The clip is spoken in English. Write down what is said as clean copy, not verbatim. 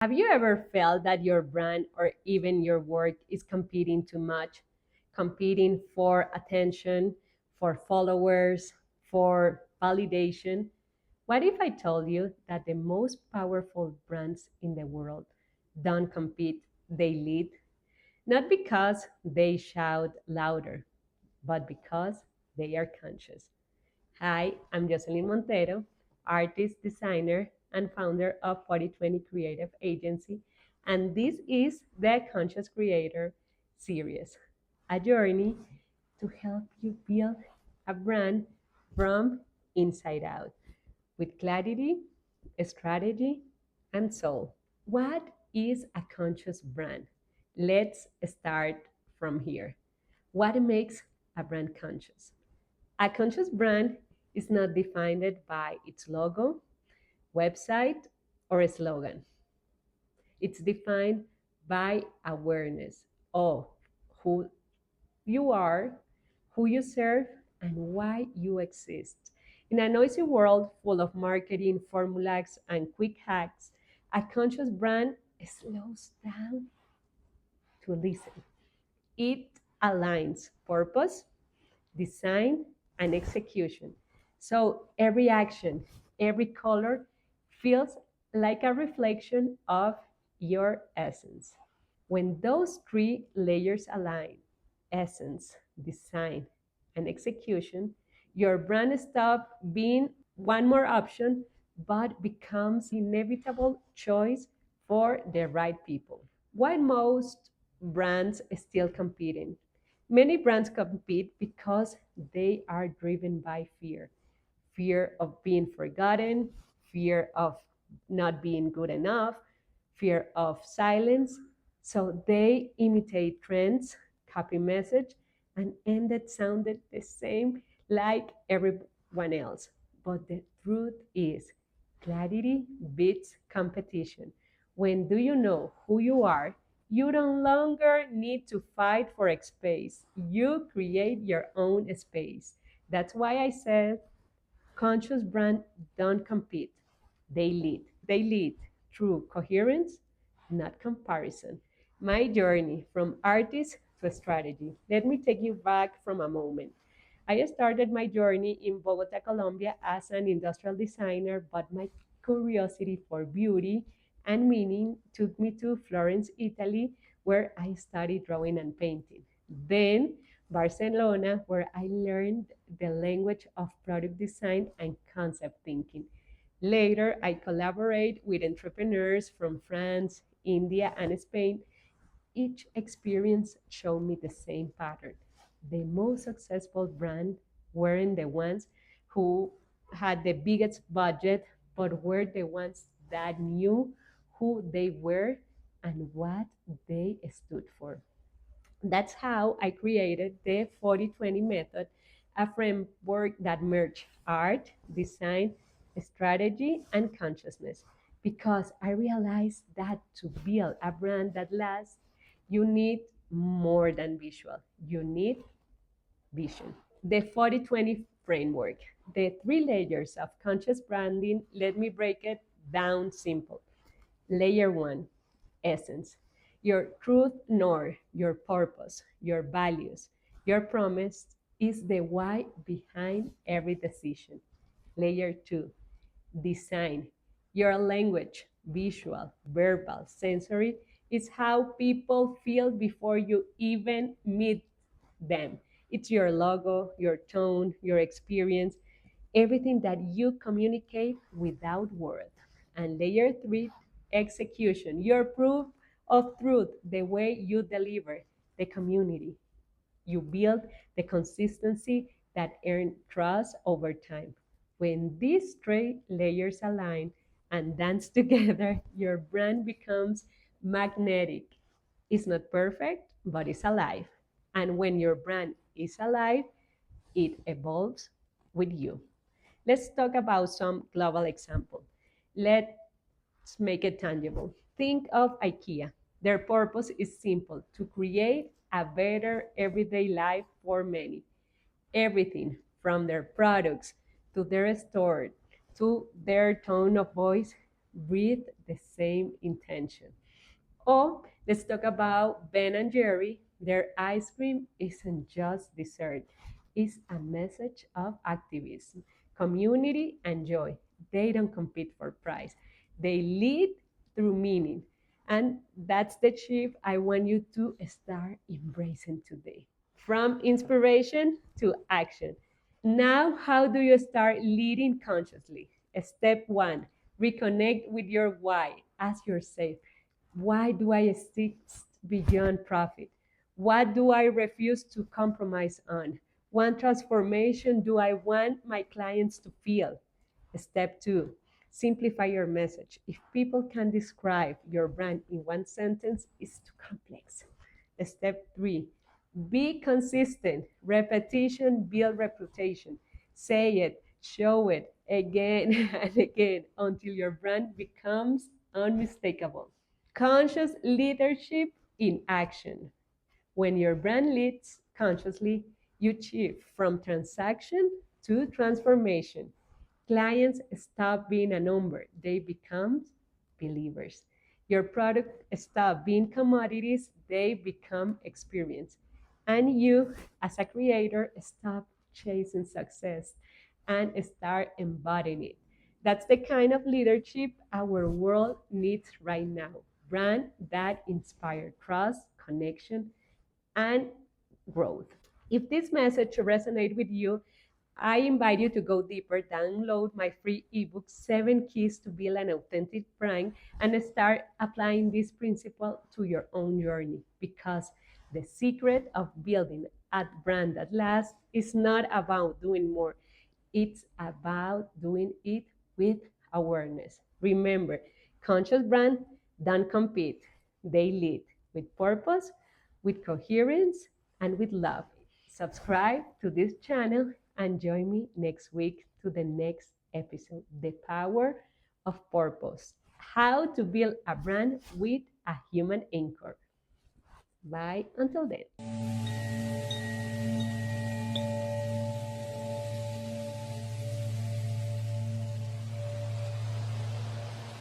Have you ever felt that your brand or even your work is competing too much? Competing for attention, for followers, for validation? What if I told you that the most powerful brands in the world don't compete, they lead? Not because they shout louder, but because they are conscious. Hi, I'm Jocelyn Montero, artist, designer, and founder of 4020 Creative Agency, and this is the Conscious Creator series, a journey to help you build a brand from inside out with clarity, strategy, and soul. What is a conscious brand? Let's start from here. What makes a brand conscious? A conscious brand is not defined by its logo, website, or a slogan. It's defined by awareness of who you are, who you serve, and why you exist. In a noisy world full of marketing formulas and quick hacks, a conscious brand slows down to listen. It aligns purpose, design, and execution. So every action, every color feels like a reflection of your essence. When those three layers align, essence, design, and execution, your brand stops being one more option but becomes inevitable choice for the right people. Why most brands still competing? Many brands compete because they are driven by fear. Fear of being forgotten, fear of not being good enough, fear of silence. So they imitate trends, copy message, and ended sounded the same like everyone else. But the truth is, clarity beats competition. When do you know who you are, you no longer need to fight for space. You create your own space. That's why I said conscious brands don't compete. They lead. They lead through coherence, not comparison. My journey from artist to strategy. Let me take you back from a moment. I started my journey in Bogota, Colombia as an industrial designer, but my curiosity for beauty and meaning took me to Florence, Italy, where I studied drawing and painting. Then Barcelona, where I learned the language of product design and concept thinking. Later, I collaborate with entrepreneurs from France, India, and Spain. Each experience showed me the same pattern. The most successful brands weren't the ones who had the biggest budget, but were the ones that knew who they were and what they stood for. That's how I created the 4020 method, a framework that merged art, design, strategy, and consciousness. Because I realized that to build a brand that lasts, you need more than visual, you need vision. The 4020 framework, the three layers of conscious branding, let me break it down simple. Layer one, essence. Your truth north, your purpose, your values, your promise is the why behind every decision. Layer two, design. Your language, visual, verbal, sensory, is how people feel before you even meet them. It's your logo, your tone, your experience, everything that you communicate without words. And layer three, execution. Your proof of truth, the way you deliver the community. You build the consistency that earn trust over time. When these three layers align and dance together, your brand becomes magnetic. It's not perfect, but it's alive. And when your brand is alive, it evolves with you. Let's talk about some global example. Let's make it tangible. Think of IKEA. Their purpose is simple, to create a better everyday life for many. Everything from their products to their store to their tone of voice breathe the same intention. Or let's talk about Ben and Jerry. Their ice cream isn't just dessert, it's a message of activism, community, and joy. They don't compete for price, they lead through meaning. And that's the shift I want you to start embracing today. From inspiration to action. Now, how do you start leading consciously? Step one, reconnect with your why. Ask yourself, why do I exist beyond profit? What do I refuse to compromise on? What transformation do I want my clients to feel? Step two, simplify your message. If people can describe your brand in one sentence, it's too complex. Step three, be consistent. Repetition builds reputation. Say it, show it again and again until your brand becomes unmistakable. Conscious leadership in action. When your brand leads consciously, you shift from transaction to transformation. Clients stop being a number, they become believers. Your product stop being commodities, they become experience. And you, as a creator, stop chasing success and start embodying it. That's the kind of leadership our world needs right now. Brand that inspire trust, connection, and growth. If this message resonates with you, I invite you to go deeper, download my free ebook, 7 Keys to Build an Authentic Brand, and start applying this principle to your own journey. Because the secret of building a brand that lasts is not about doing more, it's about doing it with awareness. Remember, conscious brands don't compete, they lead with purpose, with coherence, and with love. Subscribe to this channel and join me next week to the next episode, The Power of Purpose: How to Build a Brand with a Human Anchor. Bye until then.